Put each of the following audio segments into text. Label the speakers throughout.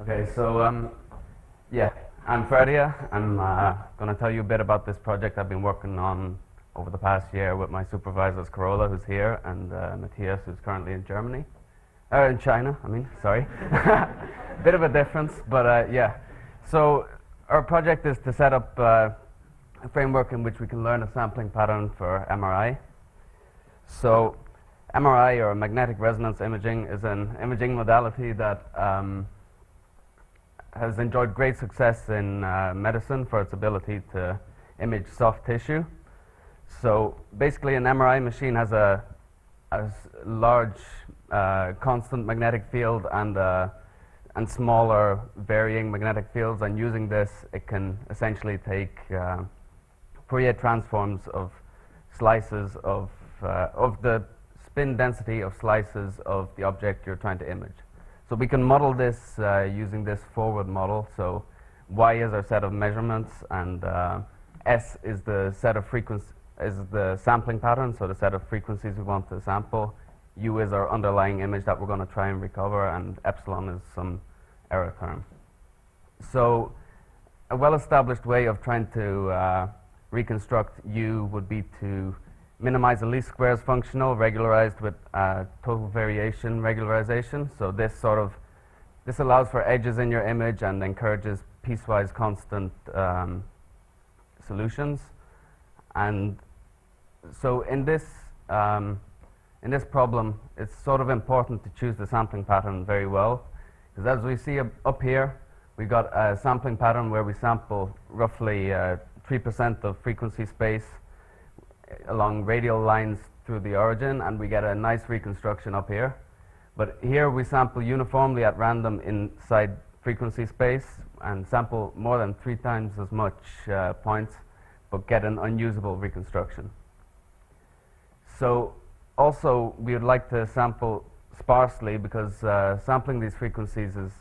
Speaker 1: Okay, so yeah, I'm Ferdia. I'm going to tell you a bit about this project I've been working on over the past year with my supervisors, Carola, who's here, and Matthias, who's currently in Germany. In China, I mean, sorry. Bit of a difference, but yeah. So our project is to set up a framework in which we can learn a sampling pattern for MRI. So MRI, or magnetic resonance imaging, is an imaging modality that has enjoyed great success in medicine for its ability to image soft tissue. So basically an MRI machine has a large constant magnetic field and smaller varying magnetic fields, and using this it can essentially take Fourier transforms of slices of the spin density of slices of the object you're trying to image. So we can model this using this forward model. So y is our set of measurements, and s is the set of is the sampling pattern, so the set of frequencies we want to sample. U is our underlying image that we're going to try and recover, and epsilon is some error term. So a well-established way of trying to reconstruct U would be to minimize the least squares functional regularized with total variation regularization. So this allows for edges in your image and encourages piecewise constant solutions. And so in this problem, it's sort of important to choose the sampling pattern very well, because as we see up here, we've got a sampling pattern where we sample roughly 3% of frequency space along radial lines through the origin, and we get a nice reconstruction up here. But here we sample uniformly at random inside frequency space and sample more than 3 times as much points, but get an unusable reconstruction. So also we would like to sample sparsely, because sampling these frequencies is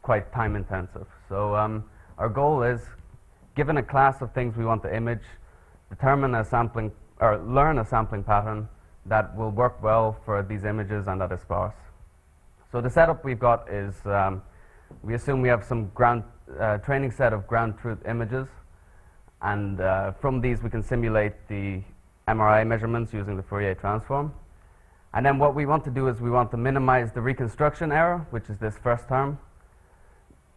Speaker 1: quite time intensive. So our goal is, given a class of things we want to image, determine a sampling or learn a sampling pattern that will work well for these images and that is sparse. So the setup we've got is we assume we have some training set of ground truth images, and from these we can simulate the MRI measurements using the Fourier transform. And then what we want to do is we want to minimize the reconstruction error, which is this first term,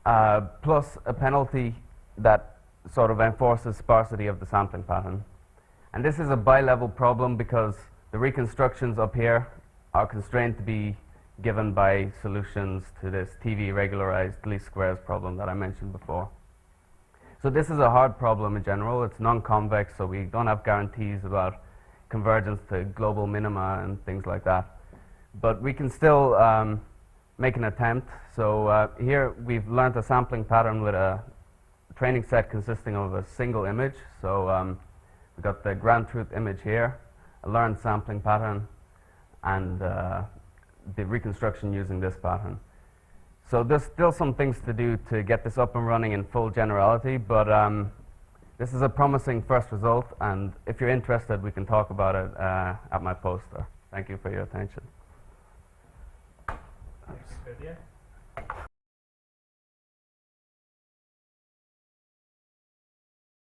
Speaker 1: plus a penalty that sort of enforces sparsity of the sampling pattern. And this is a bi-level problem because the reconstructions up here are constrained to be given by solutions to this TV regularized least squares problem that I mentioned before. So this is a hard problem in general. It's non-convex, so we don't have guarantees about convergence to global minima and things like that. But we can still make an attempt. So here we've learned a sampling pattern with a training set consisting of a single image. So we've got the ground truth image here, a learned sampling pattern, and the reconstruction using this pattern. So there's still some things to do to get this up and running in full generality, but this is a promising first result, and if you're interested, we can talk about it at my poster. Thank you for your attention.
Speaker 2: Thanks, Ferdia.